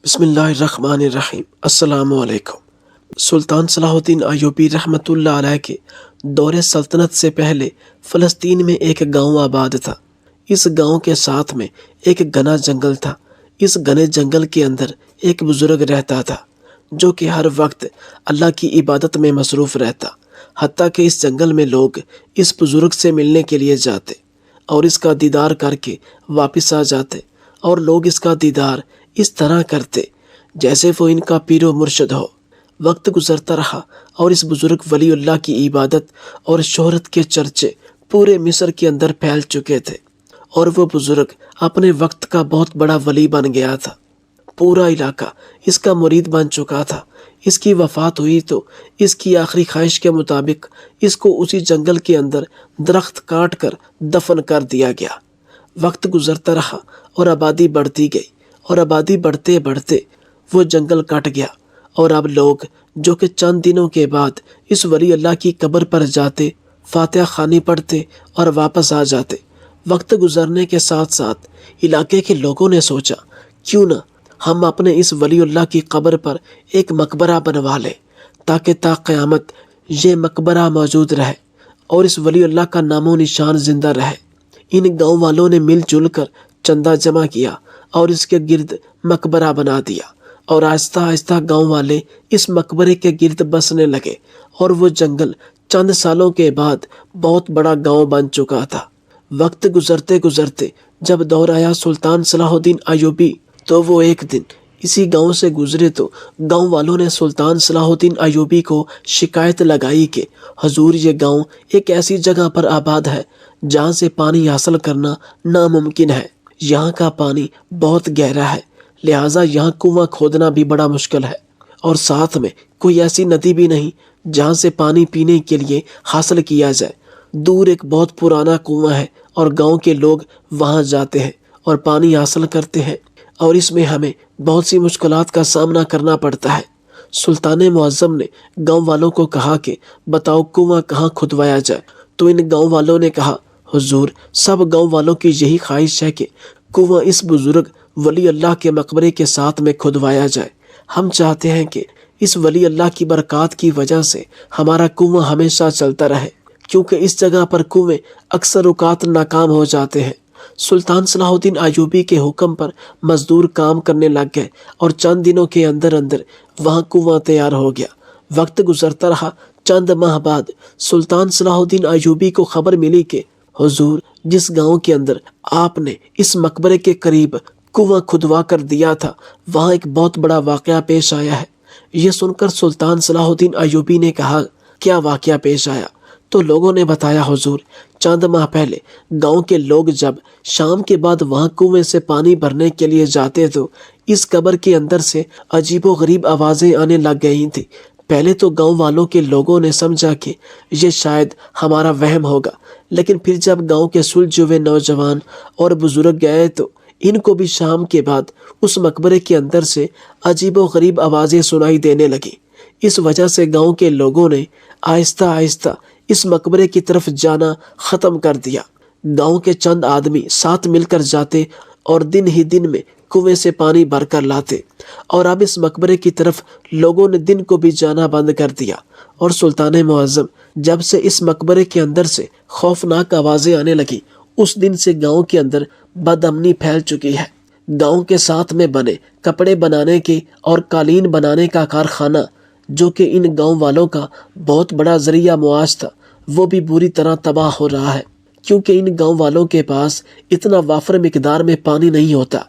بسم اللہ الرحمن الرحیم۔ السلام علیکم۔ سلطان صلاح الدین ایوبی رحمۃ اللہ علیہ کے دور سلطنت سے پہلے فلسطین میں ایک گاؤں آباد تھا۔ اس گاؤں کے ساتھ میں ایک گھنا جنگل تھا۔ اس گھنے جنگل کے اندر ایک بزرگ رہتا تھا جو کہ ہر وقت اللہ کی عبادت میں مصروف رہتا، حتیٰ کہ اس جنگل میں لوگ اس بزرگ سے ملنے کے لیے جاتے اور اس کا دیدار کر کے واپس آ جاتے، اور لوگ اس کا دیدار اس طرح کرتے جیسے وہ ان کا پیر و مرشد ہو۔ وقت گزرتا رہا اور اس بزرگ ولی اللہ کی عبادت اور شہرت کے چرچے پورے مصر کے اندر پھیل چکے تھے، اور وہ بزرگ اپنے وقت کا بہت بڑا ولی بن گیا تھا۔ پورا علاقہ اس کا مرید بن چکا تھا۔ اس کی وفات ہوئی تو اس کی آخری خواہش کے مطابق اس کو اسی جنگل کے اندر درخت کاٹ کر دفن کر دیا گیا۔ وقت گزرتا رہا اور آبادی بڑھتی گئی، اور آبادی بڑھتے بڑھتے وہ جنگل کٹ گیا، اور اب لوگ جو کہ چند دنوں کے بعد اس ولی اللہ کی قبر پر جاتے، فاتحہ خوانی پڑھتے اور واپس آ جاتے۔ وقت گزرنے کے ساتھ ساتھ علاقے کے لوگوں نے سوچا کیوں نہ ہم اپنے اس ولی اللہ کی قبر پر ایک مقبرہ بنوا لیں، تاکہ تا قیامت یہ مقبرہ موجود رہے اور اس ولی اللہ کا نام و نشان زندہ رہے۔ ان گاؤں والوں نے مل جل کر چندہ جمع کیا اور اس کے گرد مقبرہ بنا دیا، اور آہستہ آہستہ گاؤں والے اس مقبرے کے گرد بسنے لگے، اور وہ جنگل چند سالوں کے بعد بہت بڑا گاؤں بن چکا تھا۔ وقت گزرتے گزرتے جب دور آیا سلطان صلاح الدین ایوبی، تو وہ ایک دن اسی گاؤں سے گزرے تو گاؤں والوں نے سلطان صلاح الدین ایوبی کو شکایت لگائی کہ حضور، یہ گاؤں ایک ایسی جگہ پر آباد ہے جہاں سے پانی حاصل کرنا ناممکن ہے۔ یہاں کا پانی بہت گہرا ہے، لہٰذا یہاں کنواں کھودنا بھی بڑا مشکل ہے، اور ساتھ میں کوئی ایسی ندی بھی نہیں جہاں سے پانی پینے کے لیے حاصل کیا جائے۔ دور ایک بہت پرانا کنواں ہے، اور گاؤں کے لوگ وہاں جاتے ہیں اور پانی حاصل کرتے ہیں، اور اس میں ہمیں بہت سی مشکلات کا سامنا کرنا پڑتا ہے۔ سلطان معظم نے گاؤں والوں کو کہا کہ بتاؤ کنواں کہاں کھدوایا جائے؟ تو ان گاؤں والوں نے کہا، حضور، سب گاؤں والوں کی یہی خواہش ہے کہ کنواں اس بزرگ ولی اللہ کے مقبرے کے ساتھ میں کھدوایا جائے۔ ہم چاہتے ہیں کہ اس ولی اللہ کی برکات کی وجہ سے ہمارا کنواں ہمیشہ چلتا رہے، کیونکہ اس جگہ پر کنویں اکثر اوقات ناکام ہو جاتے ہیں۔ سلطان صلاح الدین ایوبی کے حکم پر مزدور کام کرنے لگ گئے، اور چند دنوں کے اندر اندر وہاں کنواں تیار ہو گیا۔ وقت گزرتا رہا۔ چند ماہ بعد سلطان صلاح الدین ایوبی کو خبر ملی کہ حضور، جس گاؤں کے اندر آپ نے اس مقبرے کے قریب کنواں کھدوا کر دیا تھا، وہاں ایک بہت بڑا واقعہ پیش آیا ہے۔ یہ سن کر سلطان صلاح الدین ایوبی نے کہا، کیا واقعہ پیش آیا؟ تو لوگوں نے بتایا، حضور، چند ماہ پہلے گاؤں کے لوگ جب شام کے بعد وہاں کنویں سے پانی بھرنے کے لیے جاتے تو اس قبر کے اندر سے عجیب و غریب آوازیں آنے لگ گئی تھیں۔ پہلے تو گاؤں والوں کے لوگوں نے سمجھا کہ یہ شاید ہمارا وہم ہوگا، لیکن پھر جب گاؤں کے سلجھے ہوئے نوجوان اور بزرگ گئے تو ان کو بھی شام کے بعد اس مقبرے کے اندر سے عجیب و غریب آوازیں سنائی دینے لگیں۔ اس وجہ سے گاؤں کے لوگوں نے آہستہ آہستہ اس مقبرے کی طرف جانا ختم کر دیا۔ گاؤں کے چند آدمی ساتھ مل کر جاتے اور دن ہی دن میں کنویں سے پانی بھر کر لاتے، اور اب اس مقبرے کی طرف لوگوں نے دن کو بھی جانا بند کر دیا۔ اور سلطان معظم جب سے اس مقبرے کے اندر سے خوفناک آوازیں آنے لگی، اس دن سے گاؤں کے اندر بد امنی پھیل چکی ہے۔ گاؤں کے ساتھ میں بنے کپڑے بنانے کے اور قالین بنانے کا کارخانہ، جو کہ ان گاؤں والوں کا بہت بڑا ذریعہ معاش تھا، وہ بھی بری طرح تباہ ہو رہا ہے، کیونکہ ان گاؤں والوں کے پاس اتنا وافر مقدار میں پانی نہیں ہوتا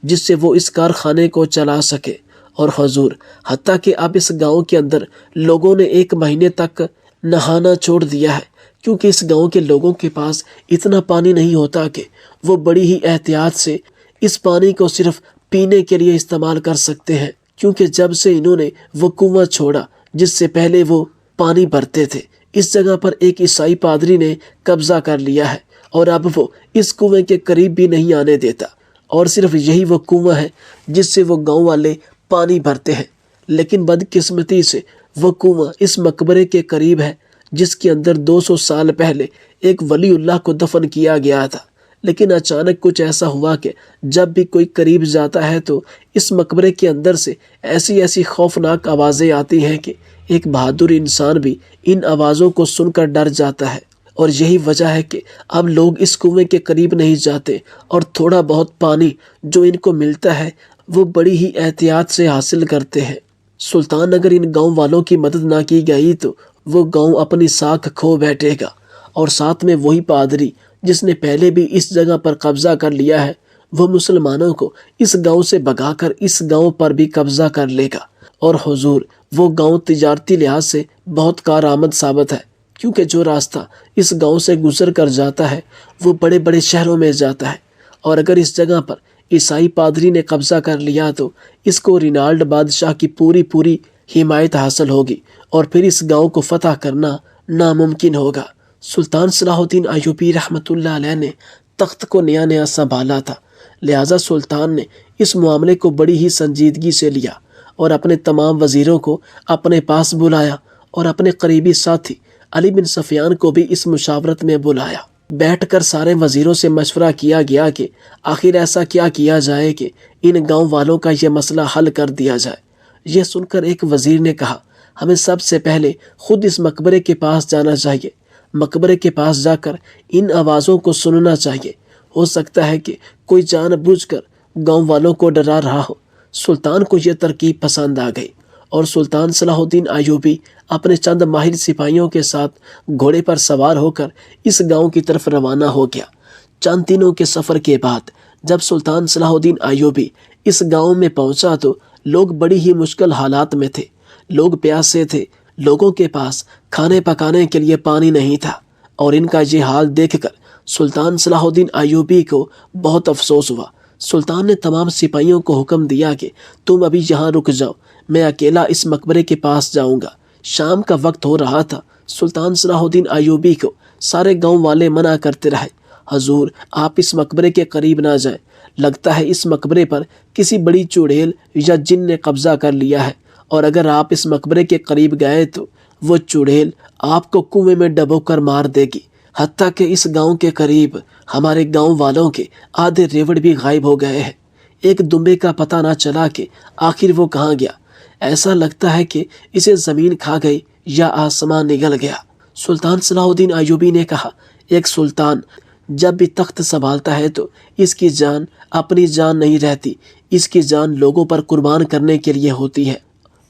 جس سے وہ اس کارخانے کو چلا سکے۔ اور حضور، حتیٰ کہ اب اس گاؤں کے اندر لوگوں نے 1 مہینے تک نہانا چھوڑ دیا ہے، کیونکہ اس گاؤں کے لوگوں کے پاس اتنا پانی نہیں ہوتا کہ وہ بڑی ہی احتیاط سے اس پانی کو صرف پینے کے لیے استعمال کر سکتے ہیں، کیونکہ جب سے انہوں نے وہ کنواں چھوڑا جس سے پہلے وہ پانی بھرتے تھے، اس جگہ پر ایک عیسائی پادری نے قبضہ کر لیا ہے، اور اب وہ اس کنویں کے قریب بھی نہیں آنے دیتا، اور صرف یہی وہ کنواں ہے جس سے وہ گاؤں والے پانی بھرتے ہیں۔ لیکن بدقسمتی سے وہ کنواں اس مقبرے کے قریب ہے جس کے اندر 200 سال پہلے ایک ولی اللہ کو دفن کیا گیا تھا، لیکن اچانک کچھ ایسا ہوا کہ جب بھی کوئی قریب جاتا ہے تو اس مقبرے کے اندر سے ایسی خوفناک آوازیں آتی ہیں کہ ایک بہادر انسان بھی ان آوازوں کو سن کر ڈر جاتا ہے۔ اور یہی وجہ ہے کہ اب لوگ اس کنویں کے قریب نہیں جاتے، اور تھوڑا بہت پانی جو ان کو ملتا ہے وہ بڑی ہی احتیاط سے حاصل کرتے ہیں۔ سلطان اگر ان گاؤں والوں کی مدد نہ کی گئی تو وہ گاؤں اپنی ساکھ کھو بیٹھے گا، اور ساتھ میں وہی پادری جس نے پہلے بھی اس جگہ پر قبضہ کر لیا ہے، وہ مسلمانوں کو اس گاؤں سے بھگا کر اس گاؤں پر بھی قبضہ کر لے گا۔ اور حضور، وہ گاؤں تجارتی لحاظ سے بہت کارآمد ثابت ہے، کیونکہ جو راستہ اس گاؤں سے گزر کر جاتا ہے وہ بڑے بڑے شہروں میں جاتا ہے، اور اگر اس جگہ پر عیسائی پادری نے قبضہ کر لیا تو اس کو رینالڈ بادشاہ کی پوری حمایت حاصل ہوگی، اور پھر اس گاؤں کو فتح کرنا ناممکن ہوگا۔ سلطان صلاح الدین ایوبی رحمۃ اللہ علیہ نے تخت کو نیا سنبھالا تھا، لہٰذا سلطان نے اس معاملے کو بڑی ہی سنجیدگی سے لیا، اور اپنے تمام وزیروں کو اپنے پاس بلایا، اور اپنے قریبی ساتھی علی بن سفیان کو بھی اس مشاورت میں بلایا۔ بیٹھ کر سارے وزیروں سے مشورہ کیا گیا کہ آخر ایسا کیا کیا جائے کہ ان گاؤں والوں کا یہ مسئلہ حل کر دیا جائے۔ یہ سن کر ایک وزیر نے کہا، ہمیں سب سے پہلے خود اس مقبرے کے پاس جانا چاہیے، مقبرے کے پاس جا کر ان آوازوں کو سننا چاہیے، ہو سکتا ہے کہ کوئی جان بوجھ کر گاؤں والوں کو ڈرا رہا ہو۔ سلطان کو یہ ترکیب پسند آ گئی، اور سلطان صلاح الدین ایوبی اپنے چند ماہر سپاہیوں کے ساتھ گھوڑے پر سوار ہو کر اس گاؤں کی طرف روانہ ہو گیا۔ چند دنوں کے سفر کے بعد جب سلطان صلاح الدین ایوبی اس گاؤں میں پہنچا تو لوگ بڑی ہی مشکل حالات میں تھے، لوگ پیاسے تھے، لوگوں کے پاس کھانے پکانے کے لیے پانی نہیں تھا، اور ان کا یہ حال دیکھ کر سلطان صلاح الدین ایوبی کو بہت افسوس ہوا۔ سلطان نے تمام سپاہیوں کو حکم دیا کہ تم ابھی یہاں رک جاؤ، میں اکیلا اس مقبرے کے پاس جاؤں گا۔ شام کا وقت ہو رہا تھا، سلطان صلاح الدین ایوبی کو سارے گاؤں والے منع کرتے رہے، حضور آپ اس مقبرے کے قریب نہ جائیں، لگتا ہے اس مقبرے پر کسی بڑی چڑیل یا جن نے قبضہ کر لیا ہے، اور اگر آپ اس مقبرے کے قریب گئے تو وہ چڑیل آپ کو کنویں میں ڈبو کر مار دے گی، حتیٰ کہ اس گاؤں کے قریب ہمارے گاؤں والوں کے آدھے ریوڑ بھی غائب ہو گئے ہیں، ایک دمبے کا پتہ نہ چلا کہ آخر وہ کہاں گیا، ایسا لگتا ہے کہ اسے زمین کھا گئی یا آسمان نگل گیا۔ سلطان صلاح الدین ایوبی نے کہا، ایک سلطان جب بھی تخت سنبھالتا ہے تو اس کی جان اپنی جان نہیں رہتی، اس کی جان لوگوں پر قربان کرنے کے لیے ہوتی ہے،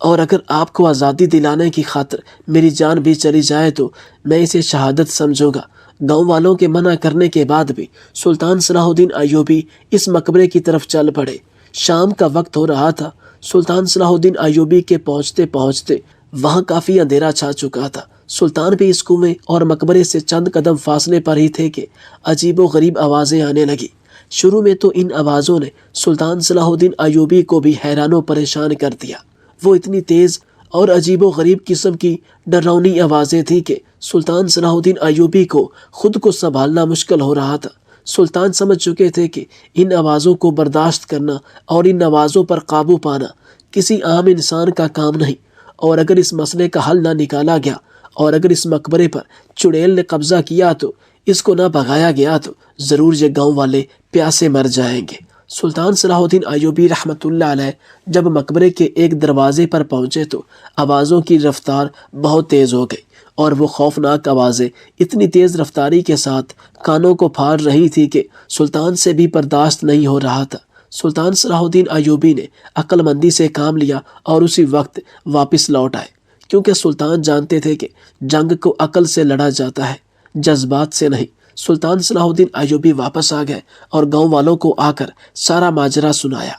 اور اگر آپ کو آزادی دلانے کی خاطر میری جان بھی چلی جائے تو میں اسے شہادت سمجھوں گا۔ گاؤں والوں کے منع کرنے کے بعد بھی سلطان صلاح الدین ایوبی اس مقبرے کی طرف چل پڑے۔ شام کا وقت ہو رہا تھا، سلطان صلاح الدین ایوبی کے پہنچتے وہاں کافی اندھیرا چھا چکا تھا۔ سلطان بھی اس کنویں اور مقبرے سے چند قدم فاصلے پر ہی تھے کہ عجیب و غریب آوازیں آنے لگی۔ شروع میں تو ان آوازوں نے سلطان صلاح الدین ایوبی کو بھی حیران و پریشان کر دیا۔ وہ اتنی تیز اور عجیب و غریب قسم کی ڈراؤنی آوازیں تھیں کہ سلطان صلاح الدین ایوبی کو خود کو سنبھالنا مشکل ہو رہا تھا۔ سلطان سمجھ چکے تھے کہ ان آوازوں کو برداشت کرنا اور ان آوازوں پر قابو پانا کسی عام انسان کا کام نہیں، اور اگر اس مسئلے کا حل نہ نکالا گیا اور اگر اس مقبرے پر چڑیل نے قبضہ کیا تو اس کو نہ بھگایا گیا تو ضرور یہ گاؤں والے پیاسے مر جائیں گے۔ سلطان صلاح الدین ایوبی رحمۃ اللہ علیہ جب مقبرے کے ایک دروازے پر پہنچے تو آوازوں کی رفتار بہت تیز ہو گئی، اور وہ خوفناک آوازیں اتنی تیز رفتاری کے ساتھ کانوں کو پھاڑ رہی تھی کہ سلطان سے بھی برداشت نہیں ہو رہا تھا۔ سلطان صلاح الدین ایوبی نے عقل مندی سے کام لیا اور اسی وقت واپس لوٹ آئے، کیونکہ سلطان جانتے تھے کہ جنگ کو عقل سے لڑا جاتا ہے، جذبات سے نہیں۔ سلطان صلاح الدین ایوبی واپس آ گئے اور گاؤں والوں کو آ کر سارا ماجرا سنایا۔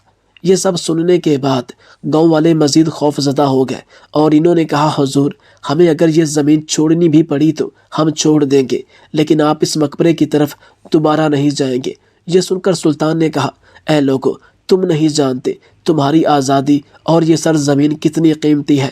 یہ سب سننے کے بعد گاؤں والے مزید خوف زدہ ہو گئے، اور انہوں نے کہا، حضور ہمیں اگر یہ زمین چھوڑنی بھی پڑی تو ہم چھوڑ دیں گے، لیکن آپ اس مقبرے کی طرف دوبارہ نہیں جائیں گے۔ یہ سن کر سلطان نے کہا، اے لوگو، تم نہیں جانتے تمہاری آزادی اور یہ سرزمین کتنی قیمتی ہے۔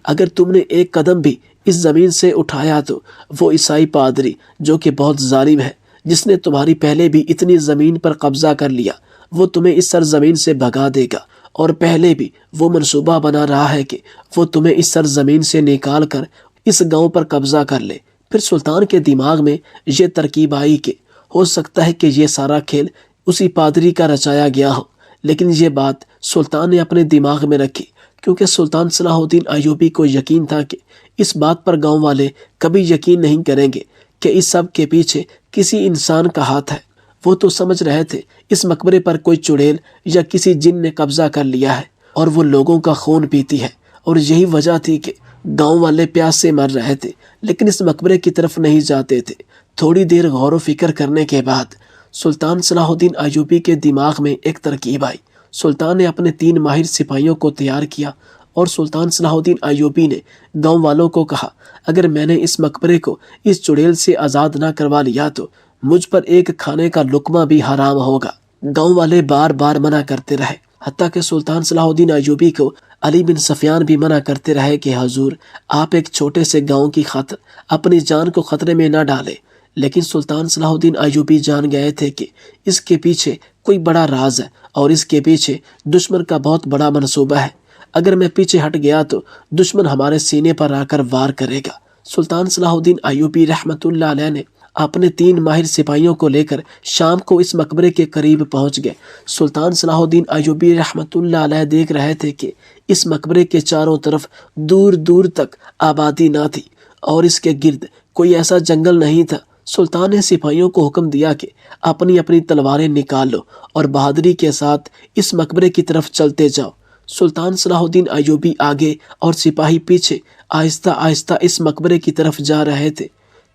اگر تم نے ایک قدم بھی اس زمین سے اٹھایا تو وہ عیسائی پادری جو کہ بہت ظالم ہے، جس نے تمہاری پہلے بھی اتنی زمین پر قبضہ کر لیا، وہ تمہیں اس سرزمین سے بھگا دے گا، اور پہلے بھی وہ منصوبہ بنا رہا ہے کہ وہ تمہیں اس سرزمین سے نکال کر اس گاؤں پر قبضہ کر لے۔ پھر سلطان کے دماغ میں یہ ترکیب آئی کہ ہو سکتا ہے کہ یہ سارا کھیل اسی پادری کا رچایا گیا ہو، لیکن یہ بات سلطان نے اپنے دماغ میں رکھی، کیونکہ سلطان صلاح الدین ایوبی کو یقین تھا کہ اس بات پر گاؤں والے کبھی یقین نہیں کریں گے کہ اس سب کے پیچھے کسی انسان کا ہاتھ ہے۔ وہ تو سمجھ رہے تھے اس مقبرے پر کوئی چڑیل یا کسی جن نے قبضہ کر لیا ہے اور وہ لوگوں کا خون پیتی ہے، اور یہی وجہ تھی کہ گاؤں والے پیاس سے مر رہے تھے، لیکن اس مقبرے کی طرف نہیں جاتے تھے۔ تھوڑی دیر غور و فکر کرنے کے بعد سلطان صلاح الدین ایوبی کے دماغ میں ایک ترکیب آئی۔ سلطان نے اپنے 3 ماہر سپاہیوں کو تیار کیا اور سلطان صلاح الدین ایوبی نے گاؤں والوں کو کہا، اگر میں نے اس مقبرے کو اس چڑیل سے آزاد نہ کروا لیا تو مجھ پر ایک کھانے کا لقمہ بھی حرام ہوگا۔ گاؤں والے بار بار منع کرتے رہے، حتیٰ کہ سلطان صلاح الدین ایوبی کو علی بن سفیان بھی منع کرتے رہے کہ حضور، آپ ایک چھوٹے سے گاؤں کی خاطر اپنی جان کو خطرے میں نہ ڈالیں۔ لیکن سلطان صلاح الدین ایوبی جان گئے تھے کہ اس کے پیچھے کوئی بڑا راز ہے اور اس کے پیچھے دشمن کا بہت بڑا منصوبہ ہے۔ اگر میں پیچھے ہٹ گیا تو دشمن ہمارے سینے پر آ کر وار کرے گا۔ سلطان صلاح الدین ایوبی رحمۃ اللہ علیہ نے اپنے 3 ماہر سپاہیوں کو لے کر شام کو اس مقبرے کے قریب پہنچ گئے۔ سلطان صلاح الدین ایوبی رحمۃ اللہ علیہ دیکھ رہے تھے کہ اس مقبرے کے چاروں طرف دور دور تک آبادی نہ تھی اور اس کے گرد کوئی ایسا جنگل نہیں تھا۔ سلطان نے سپاہیوں کو حکم دیا کہ اپنی اپنی تلواریں نکال لو اور بہادری کے ساتھ اس مقبرے کی طرف چلتے جاؤ۔ سلطان صلاح الدین ایوبی آگے اور سپاہی پیچھے آہستہ آہستہ اس مقبرے کی طرف جا رہے تھے۔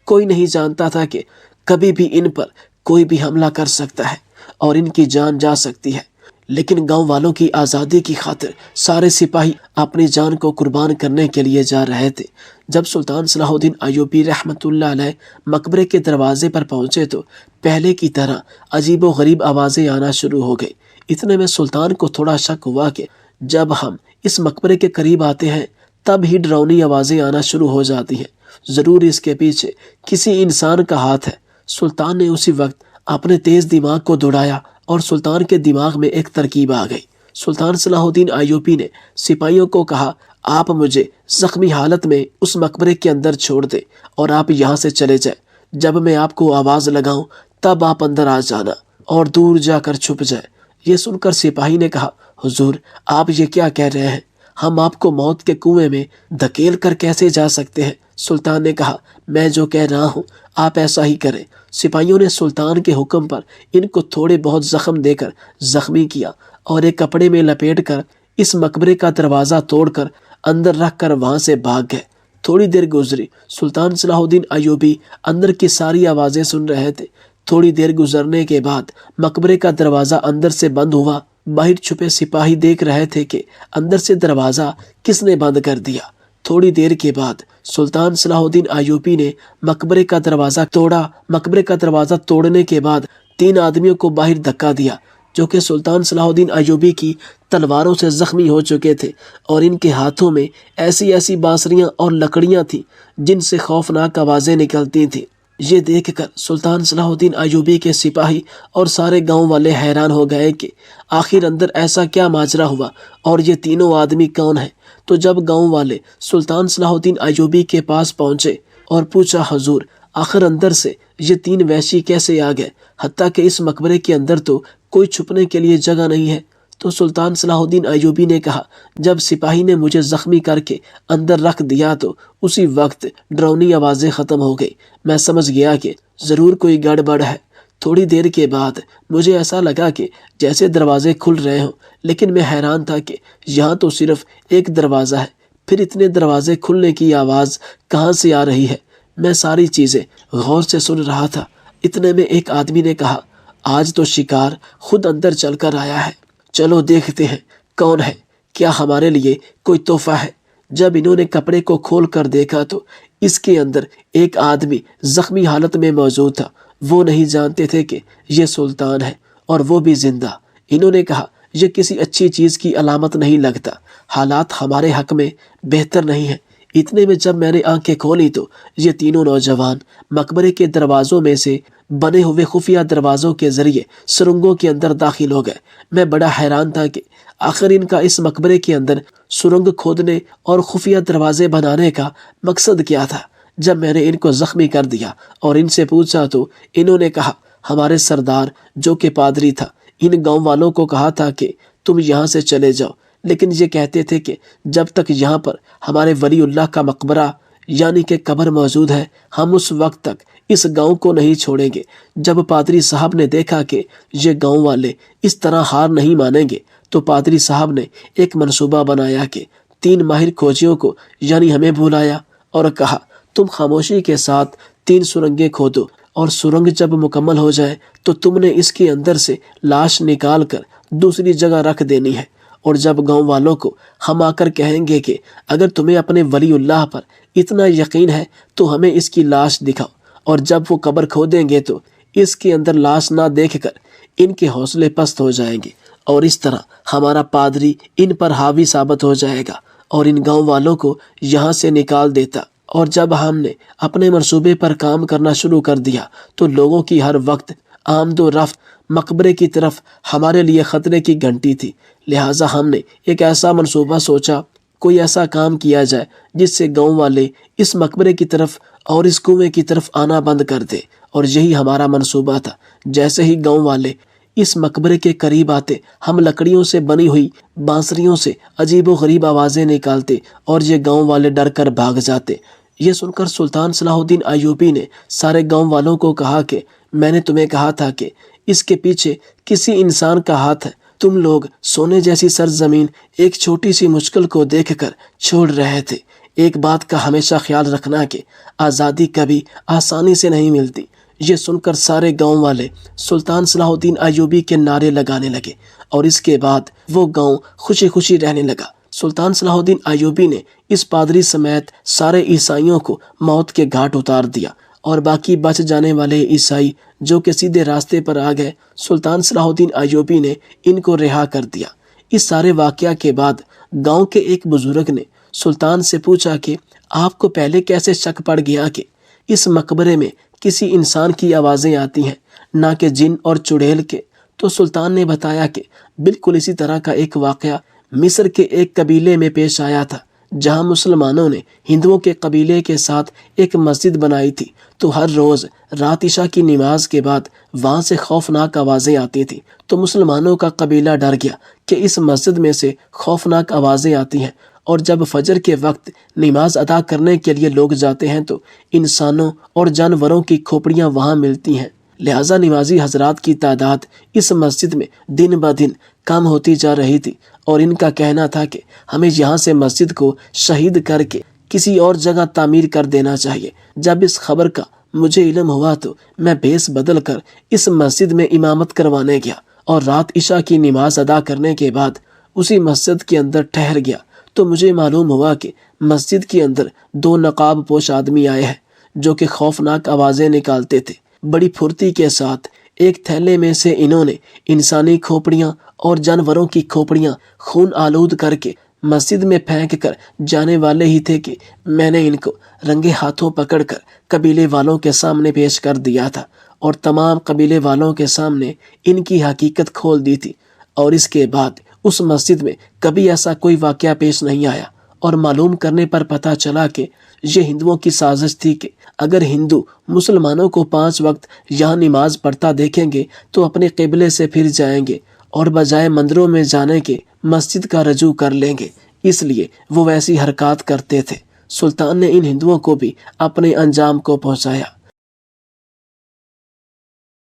کوئی نہیں جانتا تھا کہ کبھی بھی ان پر کوئی بھی حملہ کر سکتا ہے اور ان کی جان جا سکتی ہے، لیکن گاؤں والوں کی آزادی کی خاطر سارے سپاہی اپنی جان کو قربان کرنے کے لیے جا رہے تھے۔ جب سلطان صلاح الدین ایوبی رحمۃ اللہ علیہ مقبرے کے دروازے پر پہنچے تو پہلے کی طرح عجیب و غریب آوازیں آنا شروع ہو گئی۔ اتنے میں سلطان کو تھوڑا شک ہوا کہ جب ہم اس مقبرے کے قریب آتے ہیں تب ہی ڈراؤنی آوازیں آنا شروع ہو جاتی ہیں، ضرور اس کے پیچھے کسی انسان کا ہاتھ ہے۔ سلطان نے اسی وقت اپنے تیز دماغ کو دوڑایا اور سلطان کے دماغ میں ایک ترکیب آ گئی۔ سلطان صلاح الدین ایوبی نے سپاہیوں کو کہا، آپ مجھے زخمی حالت میں اس مقبرے کے اندر چھوڑ دیں اور آپ یہاں سے چلے جائیں۔ جب میں آپ کو آواز لگاؤں تب آپ اندر آ جانا اور دور جا کر چھپ جائیں۔ یہ سن کر سپاہی نے کہا، حضور آپ یہ کیا کہہ رہے ہیں؟ ہم آپ کو موت کے کنویں میں دھکیل کر کیسے جا سکتے ہیں؟ سلطان نے کہا، میں جو کہہ رہا ہوں آپ ایسا ہی کریں۔ سپاہیوں نے سلطان کے حکم پر ان کو تھوڑے بہت زخم دے کر زخمی کیا اور ایک کپڑے میں لپیٹ کر اس مقبرے کا دروازہ توڑ کر اندر رکھ کر وہاں سے بھاگ گئے۔ تھوڑی دیر گزری، سلطان صلاح الدین ایوبی اندر کی ساری آوازیں سن رہے تھے۔ تھوڑی دیر گزرنے کے بعد مقبرے کا دروازہ اندر سے بند ہوا۔ باہر چھپے سپاہی دیکھ رہے تھے کہ اندر سے دروازہ کس نے بند کر دیا۔ تھوڑی دیر کے بعد سلطان صلاح الدین ایوبی نے مقبرے کا دروازہ توڑا۔ مقبرے کا دروازہ توڑنے کے بعد 3 آدمیوں کو باہر دھکا دیا جو کہ سلطان صلاح الدین ایوبی کی تلواروں سے زخمی ہو چکے تھے، اور ان کے ہاتھوں میں ایسی ایسی بانسریاں اور لکڑیاں تھیں جن سے خوفناک آوازیں نکلتی تھیں۔ یہ دیکھ کر سلطان صلاح الدین ایوبی کے سپاہی اور سارے گاؤں والے حیران ہو گئے کہ آخر اندر ایسا کیا ماجرا ہوا اور یہ تینوں آدمی کون ہیں۔ تو جب گاؤں والے سلطان صلاح الدین ایوبی کے پاس پہنچے اور پوچھا، حضور آخر اندر سے یہ 3 وحشی کیسے آ گئے، حتیٰ کہ اس مقبرے کے اندر تو کوئی چھپنے کے لیے جگہ نہیں ہے؟ تو سلطان صلاح الدین ایوبی نے کہا، جب سپاہی نے مجھے زخمی کر کے اندر رکھ دیا تو اسی وقت ڈراؤنی آوازیں ختم ہو گئی۔ میں سمجھ گیا کہ ضرور کوئی گڑبڑ ہے۔ تھوڑی دیر کے بعد مجھے ایسا لگا کہ جیسے دروازے کھل رہے ہوں، لیکن میں حیران تھا کہ یہاں تو صرف ایک دروازہ ہے، پھر اتنے دروازے کھلنے کی آواز کہاں سے آ رہی ہے؟ میں ساری چیزیں غور سے سن رہا تھا۔ اتنے میں ایک آدمی نے کہا، آج تو شکار خود اندر چل کر آیا ہے، چلو دیکھتے ہیں کون ہے، کیا ہمارے لیے کوئی تحفہ ہے۔ جب انہوں نے کپڑے کو کھول کر دیکھا تو اس کے اندر ایک آدمی زخمی حالت میں موجود تھا۔ وہ نہیں جانتے تھے کہ یہ سلطان ہے اور وہ بھی زندہ۔ انہوں نے کہا، یہ کسی اچھی چیز کی علامت نہیں لگتا، حالات ہمارے حق میں بہتر نہیں ہیں۔ اتنے میں جب میں نے آنکھیں کھولی تو یہ تینوں نوجوان مقبرے کے دروازوں میں سے بنے ہوئے خفیہ دروازوں کے ذریعے سرنگوں کے اندر داخل ہو گئے۔ میں بڑا حیران تھا کہ آخر ان کا اس مقبرے کے اندر سرنگ کھودنے اور خفیہ دروازے بنانے کا مقصد کیا تھا۔ جب میں نے ان کو زخمی کر دیا اور ان سے پوچھا تو انہوں نے کہا، ہمارے سردار جو کہ پادری تھا ان گاؤں والوں کو کہا تھا کہ تم یہاں سے چلے جاؤ، لیکن یہ کہتے تھے کہ جب تک یہاں پر ہمارے ولی اللہ کا مقبرہ یعنی کہ قبر موجود ہے ہم اس وقت تک اس گاؤں کو نہیں چھوڑیں گے۔ جب پادری صاحب نے دیکھا کہ یہ گاؤں والے اس طرح ہار نہیں مانیں گے تو پادری صاحب نے ایک منصوبہ بنایا کہ 3 ماہر کھوجیوں کو یعنی ہمیں بلایا اور کہا تم خاموشی کے ساتھ 3 سرنگیں کھودو اور سرنگ جب مکمل ہو جائے تو تم نے اس کے اندر سے لاش نکال کر دوسری جگہ رکھ دینی ہے، اور جب گاؤں والوں کو ہم آ کر کہیں گے کہ اگر تمہیں اپنے ولی اللہ پر اتنا یقین ہے تو ہمیں اس کی لاش دکھاؤ، اور جب وہ قبر کھودیں گے تو اس کے اندر لاش نہ دیکھ کر ان کے حوصلے پست ہو جائیں گے، اور اس طرح ہمارا پادری ان پر حاوی ثابت ہو جائے گا اور ان گاؤں والوں کو یہاں سے نکال دیتا۔ اور جب ہم نے اپنے منصوبے پر کام کرنا شروع کر دیا تو لوگوں کی ہر وقت آمد و رفت مقبرے کی طرف ہمارے لیے خطرے کی گھنٹی تھی، لہٰذا ہم نے ایک ایسا منصوبہ سوچا، کوئی ایسا کام کیا جائے جس سے گاؤں والے اس مقبرے کی طرف اور اس کنویں کی طرف آنا بند کر دے، اور یہی ہمارا منصوبہ تھا۔ جیسے ہی گاؤں والے اس مقبرے کے قریب آتے ہم لکڑیوں سے بنی ہوئی بانسریوں سے عجیب و غریب آوازیں نکالتے اور یہ گاؤں والے ڈر کر بھاگ جاتے۔ یہ سن کر سلطان صلاح الدین ایوبی نے سارے گاؤں والوں کو کہا کہ میں نے تمہیں کہا تھا کہ اس کے پیچھے کسی انسان کا ہاتھ ہے۔ تم لوگ سونے جیسی سرزمین ایک چھوٹی سی مشکل کو دیکھ کر چھوڑ رہے تھے۔ ایک بات کا ہمیشہ خیال رکھنا کہ آزادی کبھی آسانی سے نہیں ملتی۔ یہ سن کر سارے گاؤں والے سلطان صلاح الدین ایوبی کے نعرے لگانے لگے، اور اس کے بعد وہ گاؤں خوشی خوشی رہنے لگا۔ سلطان صلاح الدین ایوبی نے اس پادری سمیت سارے عیسائیوں کو موت کے گھاٹ اتار دیا، اور باقی بچ جانے والے عیسائی جو کہ سیدھے راستے پر آ گئے سلطان صلاح الدین ایوبی نے ان کو رہا کر دیا۔ اس سارے واقعہ کے بعد گاؤں کے ایک بزرگ نے سلطان سے پوچھا کہ آپ کو پہلے کیسے شک پڑ گیا کہ اس مقبرے میں کسی انسان کی آوازیں آتی ہیں نہ کہ جن اور چڑیل کے؟ تو سلطان نے بتایا کہ بالکل اسی طرح کا ایک واقعہ مصر کے ایک قبیلے میں پیش آیا تھا، جہاں مسلمانوں نے ہندوؤں کے قبیلے کے ساتھ ایک مسجد بنائی تھی، تو ہر روز رات عشاء کی نماز کے بعد وہاں سے خوفناک آوازیں آتی تھیں۔ تو مسلمانوں کا قبیلہ ڈر گیا کہ اس مسجد میں سے خوفناک آوازیں آتی ہیں، اور جب فجر کے وقت نماز ادا کرنے کے لیے لوگ جاتے ہیں تو انسانوں اور جانوروں کی کھوپڑیاں وہاں ملتی ہیں، لہٰذا نمازی حضرات کی تعداد اس مسجد میں دن بدن کم ہوتی جا رہی تھی، اور ان کا کہنا تھا کہ ہمیں یہاں سے مسجد کو شہید کر کے کسی اور جگہ تعمیر کر دینا چاہیے۔ جب اس خبر کا مجھے علم ہوا تو میں بھیس بدل کر اس مسجد میں امامت کروانے گیا، اور رات عشاء کی نماز ادا کرنے کے بعد اسی مسجد کے اندر ٹھہر گیا تو مجھے معلوم ہوا کہ مسجد کے اندر 2 نقاب پوش آدمی آئے ہیں جو کہ خوفناک آوازیں نکالتے تھے۔ بڑی پھرتی کے ساتھ ایک تھیلے میں سے انہوں نے انسانی کھوپڑیاں اور جانوروں کی کھوپڑیاں خون آلود کر کے مسجد میں پھینک کر جانے والے ہی تھے کہ میں نے ان کو رنگے ہاتھوں پکڑ کر قبیلے والوں کے سامنے پیش کر دیا تھا، اور تمام قبیلے والوں کے سامنے ان کی حقیقت کھول دی تھی۔ اور اس کے بعد اس مسجد میں کبھی ایسا کوئی واقعہ پیش نہیں آیا، اور معلوم کرنے پر پتہ چلا کہ یہ ہندوؤں کی سازش تھی کہ اگر ہندو مسلمانوں کو 5 وقت یہاں نماز پڑھتا دیکھیں گے تو اپنے قبلے سے پھر جائیں گے اور بجائے مندروں میں جانے کے مسجد کا رجوع کر لیں گے، اس لیے وہ ویسی حرکات کرتے تھے۔ سلطان نے ان ہندوؤں کو بھی اپنے انجام کو پہنچایا۔